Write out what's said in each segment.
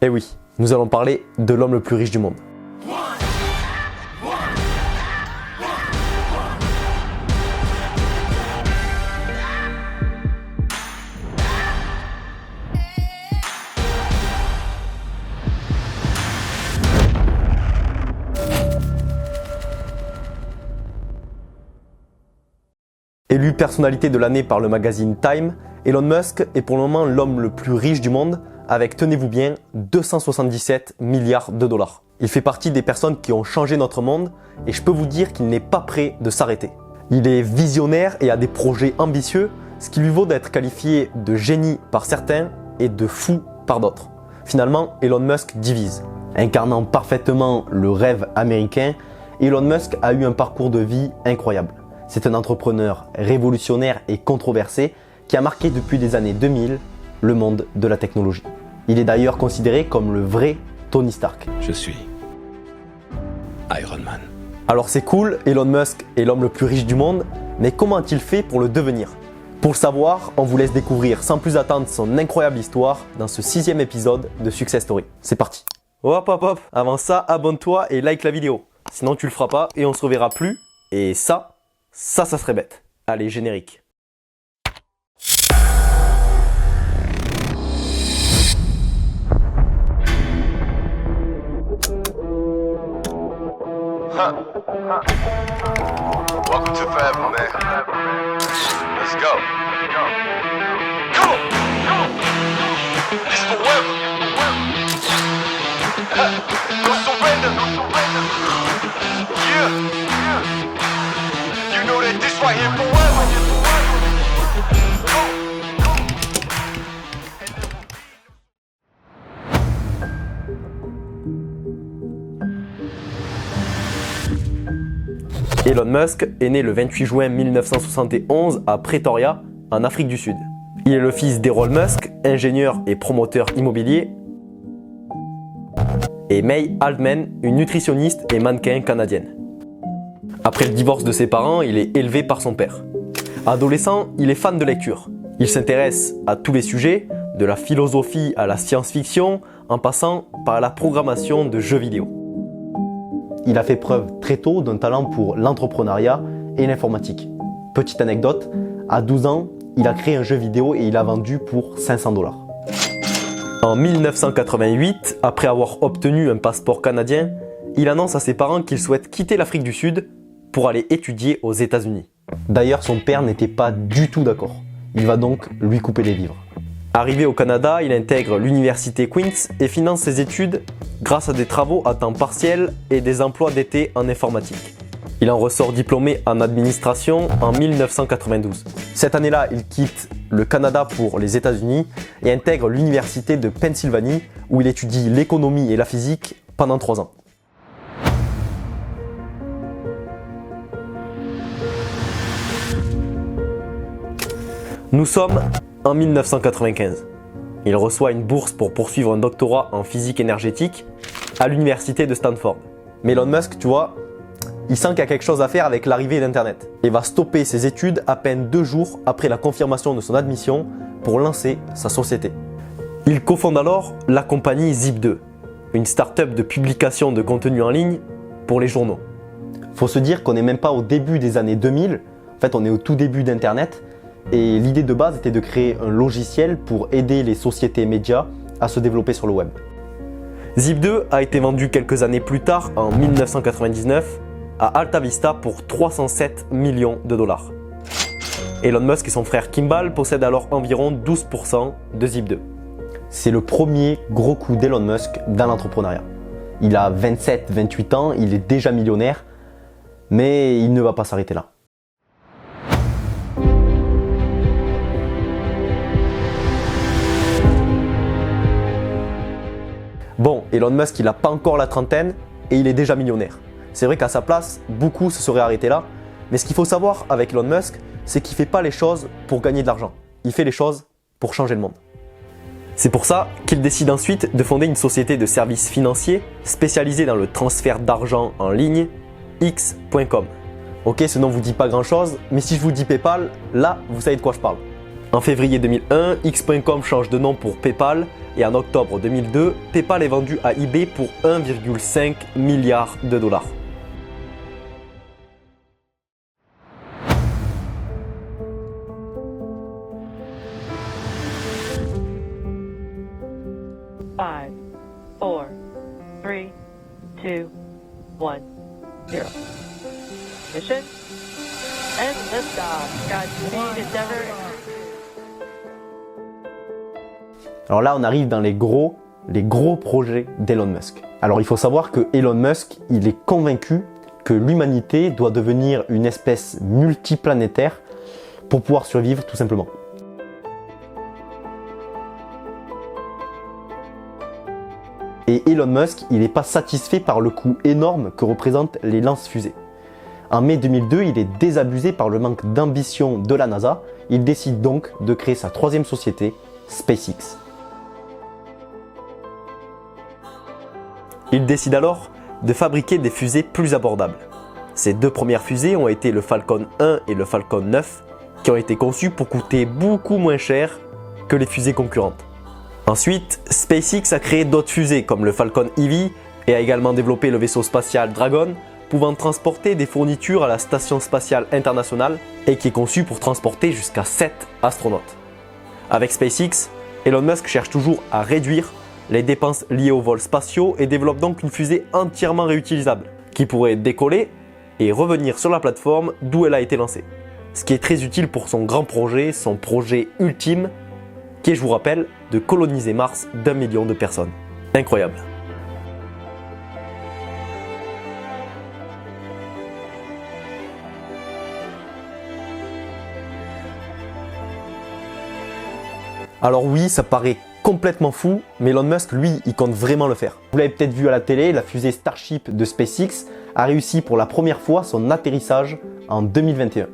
Eh oui, nous allons parler de l'homme le plus riche du monde. Élu personnalité de l'année par le magazine Time, Elon Musk est pour le moment l'homme le plus riche du monde avec, tenez-vous bien, 277 milliards de dollars. Il fait partie des personnes qui ont changé notre monde et je peux vous dire qu'il n'est pas prêt de s'arrêter. Il est visionnaire et a des projets ambitieux, ce qui lui vaut d'être qualifié de génie par certains et de fou par d'autres. Finalement, Elon Musk divise. Incarnant parfaitement le rêve américain, Elon Musk a eu un parcours de vie incroyable. C'est un entrepreneur révolutionnaire et controversé qui a marqué depuis les années 2000 le monde de la technologie. Il est d'ailleurs considéré comme le vrai Tony Stark. Je suis Iron Man. Alors c'est cool, Elon Musk est l'homme le plus riche du monde, mais comment a-t-il fait pour le devenir? Pour le savoir, on vous laisse découvrir sans plus attendre son incroyable histoire dans ce 6e épisode de Success Story. C'est parti. Hop hop hop, avant ça, abonne-toi et like la vidéo. Sinon tu le feras pas et on se reverra plus. Et ça serait bête. Allez, générique. Welcome to forever, man. Let's go. Come on. It's forever. No surrender. Yeah. You know that this right here forever. Elon Musk est né le 28 juin 1971 à Pretoria, en Afrique du Sud. Il est le fils d'Errol Musk, ingénieur et promoteur immobilier, et May Altman, une nutritionniste et mannequin canadienne. Après le divorce de ses parents, il est élevé par son père. Adolescent, il est fan de lecture. Il s'intéresse à tous les sujets, de la philosophie à la science-fiction, en passant par la programmation de jeux vidéo. Il a fait preuve très tôt d'un talent pour l'entrepreneuriat et l'informatique. Petite anecdote, à 12 ans, il a créé un jeu vidéo et il a vendu pour 500 $. En 1988, après avoir obtenu un passeport canadien, il annonce à ses parents qu'il souhaite quitter l'Afrique du Sud pour aller étudier aux États-Unis. D'ailleurs, son père n'était pas du tout d'accord. Il va donc lui couper les vivres. Arrivé au Canada, il intègre l'université Queen's et finance ses études grâce à des travaux à temps partiel et des emplois d'été en informatique. Il en ressort diplômé en administration en 1992. Cette année-là, il quitte le Canada pour les États-Unis et intègre l'université de Pennsylvanie où il étudie l'économie et la physique pendant 3 ans. Nous sommes en 1995. Il reçoit une bourse pour poursuivre un doctorat en physique énergétique à l'université de Stanford. Mais Elon Musk, tu vois, il sent qu'il y a quelque chose à faire avec l'arrivée d'Internet et va stopper ses études à peine 2 jours après la confirmation de son admission pour lancer sa société. Il cofonde alors la compagnie Zip2, une start-up de publication de contenu en ligne pour les journaux. Faut se dire qu'on n'est même pas au début des années 2000, en fait on est au tout début d'Internet. Et l'idée de base était de créer un logiciel pour aider les sociétés médias à se développer sur le web. Zip2 a été vendu quelques années plus tard, en 1999, à Alta Vista pour 307 millions de dollars. Elon Musk et son frère Kimball possèdent alors environ 12% de Zip2. C'est le premier gros coup d'Elon Musk dans l'entrepreneuriat. Il a 27-28 ans, il est déjà millionnaire, mais il ne va pas s'arrêter là. Bon, Elon Musk, il n'a pas encore la trentaine et il est déjà millionnaire. C'est vrai qu'à sa place, beaucoup se seraient arrêtés là. Mais ce qu'il faut savoir avec Elon Musk, c'est qu'il ne fait pas les choses pour gagner de l'argent. Il fait les choses pour changer le monde. C'est pour ça qu'il décide ensuite de fonder une société de services financiers spécialisée dans le transfert d'argent en ligne, X.com. Ok, ce nom ne vous dit pas grand chose, mais si je vous dis PayPal, là, vous savez de quoi je parle. En février 2001, X.com change de nom pour PayPal et en octobre 2002, PayPal est vendu à eBay pour 1,5 milliard de dollars. Five, four, three, two, one, zero. Mission and liftoff. Godspeed, Endeavour. Alors là, on arrive dans les gros projets d'Elon Musk. Alors il faut savoir que Elon Musk, il est convaincu que l'humanité doit devenir une espèce multiplanétaire pour pouvoir survivre tout simplement. Et Elon Musk, il n'est pas satisfait par le coût énorme que représentent les lance-fusées. En mai 2002, il est désabusé par le manque d'ambition de la NASA. Il décide donc de créer sa troisième société, SpaceX. Il décide alors de fabriquer des fusées plus abordables. Ces deux premières fusées ont été le Falcon 1 et le Falcon 9, qui ont été conçues pour coûter beaucoup moins cher que les fusées concurrentes. Ensuite, SpaceX a créé d'autres fusées comme le Falcon Heavy et a également développé le vaisseau spatial Dragon, pouvant transporter des fournitures à la Station spatiale internationale et qui est conçu pour transporter jusqu'à 7 astronautes. Avec SpaceX, Elon Musk cherche toujours à réduire les dépenses liées aux vols spatiaux et développe donc une fusée entièrement réutilisable qui pourrait décoller et revenir sur la plateforme d'où elle a été lancée. Ce qui est très utile pour son grand projet, son projet ultime, qui est, je vous rappelle, de coloniser Mars d'1 million de personnes. Incroyable. Alors oui, ça paraît complètement fou, mais Elon Musk, lui, il compte vraiment le faire. Vous l'avez peut-être vu à la télé, la fusée Starship de SpaceX a réussi pour la première fois son atterrissage en 2021.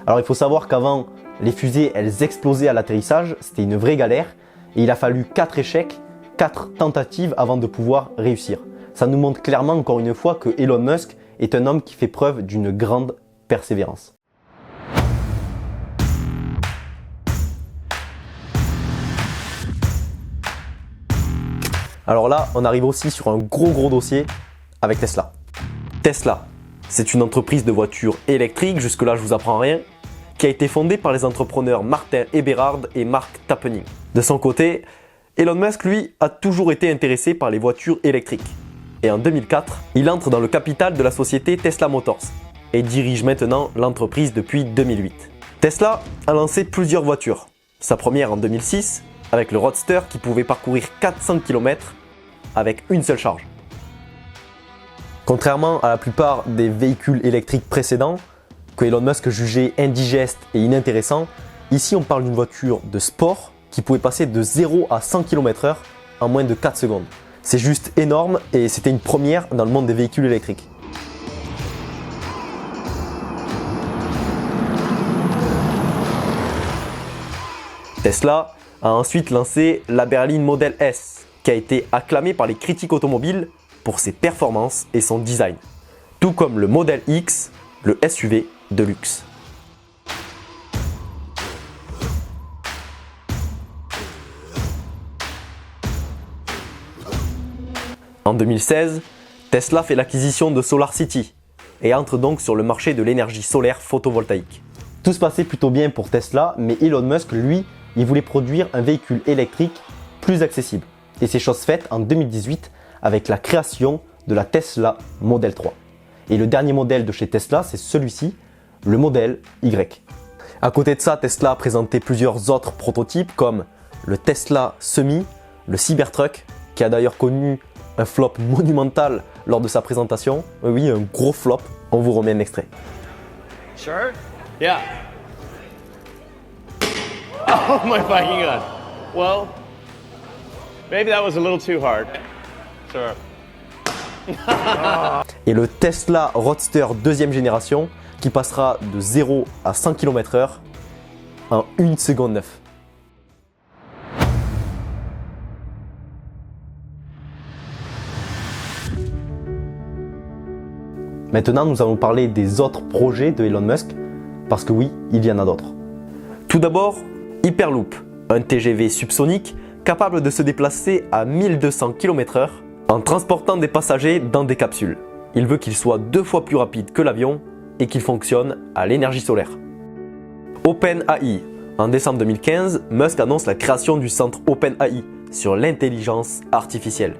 Alors il faut savoir qu'avant, les fusées, elles explosaient à l'atterrissage, c'était une vraie galère, et il a fallu 4 échecs, 4 tentatives avant de pouvoir réussir. Ça nous montre clairement encore une fois que Elon Musk est un homme qui fait preuve d'une grande persévérance. Alors là, on arrive aussi sur un gros dossier avec Tesla. Tesla, c'est une entreprise de voitures électriques, jusque-là je vous apprends rien, qui a été fondée par les entrepreneurs Martin Eberhard et Mark Tarpenning. De son côté, Elon Musk, lui, a toujours été intéressé par les voitures électriques. Et en 2004, il entre dans le capital de la société Tesla Motors et dirige maintenant l'entreprise depuis 2008. Tesla a lancé plusieurs voitures. Sa première en 2006, avec le Roadster qui pouvait parcourir 400 km avec une seule charge. Contrairement à la plupart des véhicules électriques précédents, que Elon Musk jugeait indigestes et inintéressants, ici on parle d'une voiture de sport qui pouvait passer de 0 à 100 km/h en moins de 4 secondes. C'est juste énorme et c'était une première dans le monde des véhicules électriques. Tesla a ensuite lancé la berline Model S, qui a été acclamée par les critiques automobiles pour ses performances et son design, tout comme le Model X, le SUV de luxe. En 2016, Tesla fait l'acquisition de SolarCity et entre donc sur le marché de l'énergie solaire photovoltaïque. Tout se passait plutôt bien pour Tesla, mais Elon Musk, lui, il voulait produire un véhicule électrique plus accessible. Et c'est chose faite en 2018 avec la création de la Tesla Model 3. Et le dernier modèle de chez Tesla, c'est celui-ci, le Model Y. À côté de ça, Tesla a présenté plusieurs autres prototypes comme le Tesla Semi, le Cybertruck, qui a d'ailleurs connu un flop monumental lors de sa présentation. Oui, un gros flop. On vous remet un extrait. Sure? Yeah. Oh my fucking god. Well, maybe that was a little too hard. Sure. Et le Tesla Roadster deuxième génération qui passera de 0 à 100 km/h en 1 seconde 9. Maintenant, nous allons parler des autres projets de Elon Musk, parce que oui, il y en a d'autres. Tout d'abord, Hyperloop, un TGV subsonique capable de se déplacer à 1200 km/h en transportant des passagers dans des capsules. Il veut qu'il soit 2 fois plus rapide que l'avion et qu'il fonctionne à l'énergie solaire. OpenAI. En décembre 2015, Musk annonce la création du centre OpenAI sur l'intelligence artificielle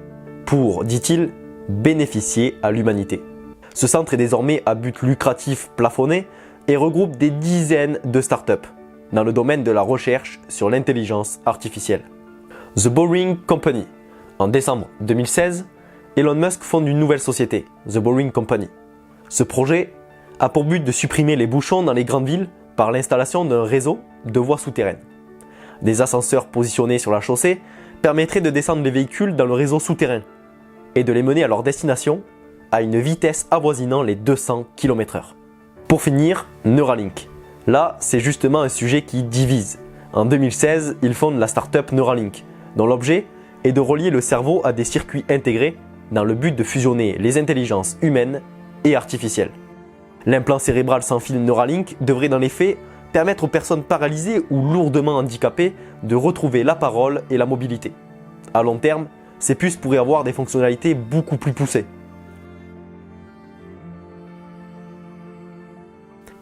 pour, dit-il, bénéficier à l'humanité. Ce centre est désormais à but lucratif plafonné et regroupe des dizaines de startups dans le domaine de la recherche sur l'intelligence artificielle. The Boring Company. En décembre 2016, Elon Musk fonde une nouvelle société, The Boring Company. Ce projet a pour but de supprimer les bouchons dans les grandes villes par l'installation d'un réseau de voies souterraines. Des ascenseurs positionnés sur la chaussée permettraient de descendre les véhicules dans le réseau souterrain et de les mener à leur destination à une vitesse avoisinant les 200 km/h. Pour finir, Neuralink. Là, c'est justement un sujet qui divise. En 2016, ils fondent la start-up Neuralink, dont l'objet est de relier le cerveau à des circuits intégrés dans le but de fusionner les intelligences humaines et artificielles. L'implant cérébral sans fil Neuralink devrait dans les faits permettre aux personnes paralysées ou lourdement handicapées de retrouver la parole et la mobilité. À long terme, ces puces pourraient avoir des fonctionnalités beaucoup plus poussées.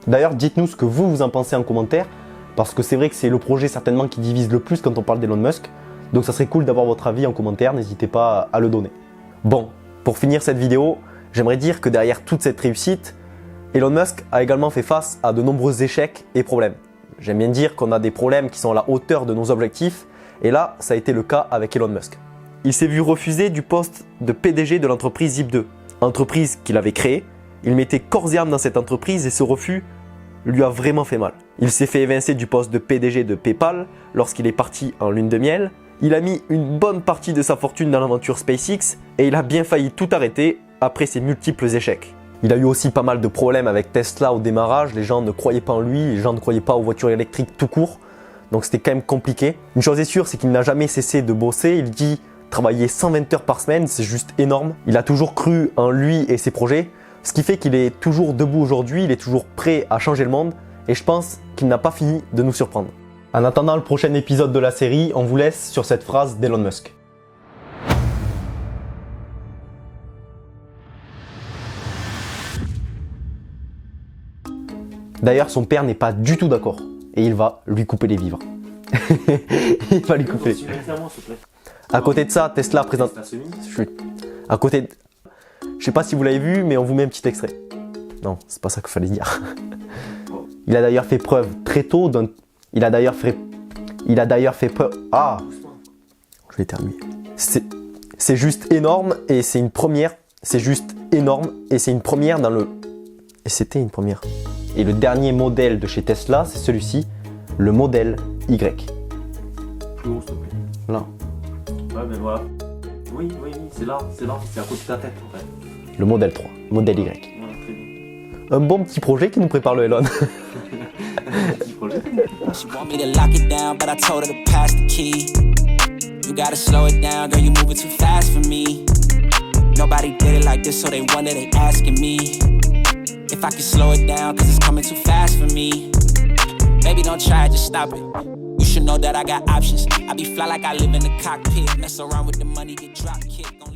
D'ailleurs, dites-nous ce que vous en pensez en commentaire, parce que c'est vrai que c'est le projet certainement qui divise le plus quand on parle d'Elon Musk. Donc ça serait cool d'avoir votre avis en commentaire, n'hésitez pas à le donner. Bon, pour finir cette vidéo, j'aimerais dire que derrière toute cette réussite, Elon Musk a également fait face à de nombreux échecs et problèmes. J'aime bien dire qu'on a des problèmes qui sont à la hauteur de nos objectifs, et là, ça a été le cas avec Elon Musk. Il s'est vu refuser du poste de PDG de l'entreprise Zip2, entreprise qu'il avait créée. Il mettait corps et âme dans cette entreprise et ce refus lui a vraiment fait mal. Il s'est fait évincer du poste de PDG de PayPal lorsqu'il est parti en lune de miel. Il a mis une bonne partie de sa fortune dans l'aventure SpaceX et il a bien failli tout arrêter après ses multiples échecs. Il a eu aussi pas mal de problèmes avec Tesla au démarrage, les gens ne croyaient pas en lui, les gens ne croyaient pas aux voitures électriques tout court, donc c'était quand même compliqué. Une chose est sûre, c'est qu'il n'a jamais cessé de bosser, il dit travailler 120 heures par semaine, c'est juste énorme. Il a toujours cru en lui et ses projets, ce qui fait qu'il est toujours debout aujourd'hui, il est toujours prêt à changer le monde et je pense qu'il n'a pas fini de nous surprendre. En attendant le prochain épisode de la série, on vous laisse sur cette phrase d'Elon Musk. D'ailleurs, son père n'est pas du tout d'accord et il va lui couper les vivres. Il va lui couper. À côté de ça, Tesla présente. À côté de... Je sais pas si vous l'avez vu, mais on vous met un petit extrait. Non, c'est pas ça qu'il fallait dire. Il a d'ailleurs fait preuve très tôt d'un. Il a d'ailleurs fait preuve. Ah, je vais terminer. C'est juste énorme et c'est une première. C'est juste énorme et c'est une première dans le. Et c'était une première. Et le dernier modèle de chez Tesla, c'est celui-ci, le modèle Y. Plus haut, s'il te plaît. Là. Ouais, ben voilà. Oui, c'est là, c'est à côté de ta tête en fait. Le modèle 3, modèle Y. Voilà, très bien. Un bon petit projet qui nous prépare le Elon. Petit projet. She want me to lock it down, but I told her to pass the key. You gotta slow it down, girl, you moving too fast for me. Nobody did it like this, so they wonder, they asking me if I can slow it down, cause it's coming too fast for me. Baby, don't try it, just stop it. You should know that I got options. I be fly like I live in the cockpit. Mess around with the money, get drop kicked.